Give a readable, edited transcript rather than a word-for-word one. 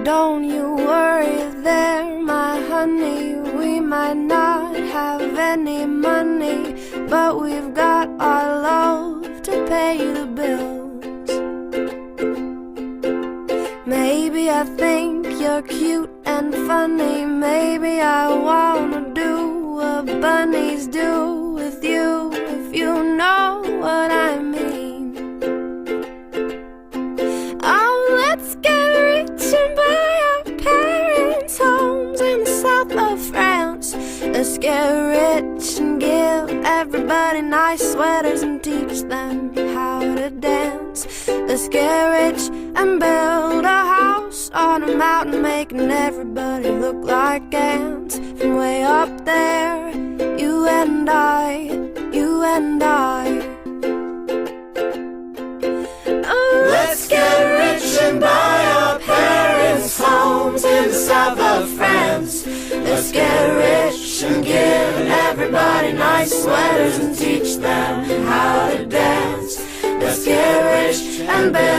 don't you worry there, my honey. We might not have any money, but we've got our love to pay the bills. Maybe I think you're cute and funny. Maybe I wanna do what bunnies do with you, if you know what I mean. Oh, let's get rich and buy our parents' homes in the south of France. Let's get rich and give everybody nice sweaters and teach them how to dance. Let's get rich and build a house on a mountain, making everybody look like ants. From way up there, you and I, you and I. Oh, let's get rich and buy our parents' homes in the south of France. Let's get rich and give everybody nice sweaters and teach them how to dance. Let's get rich and build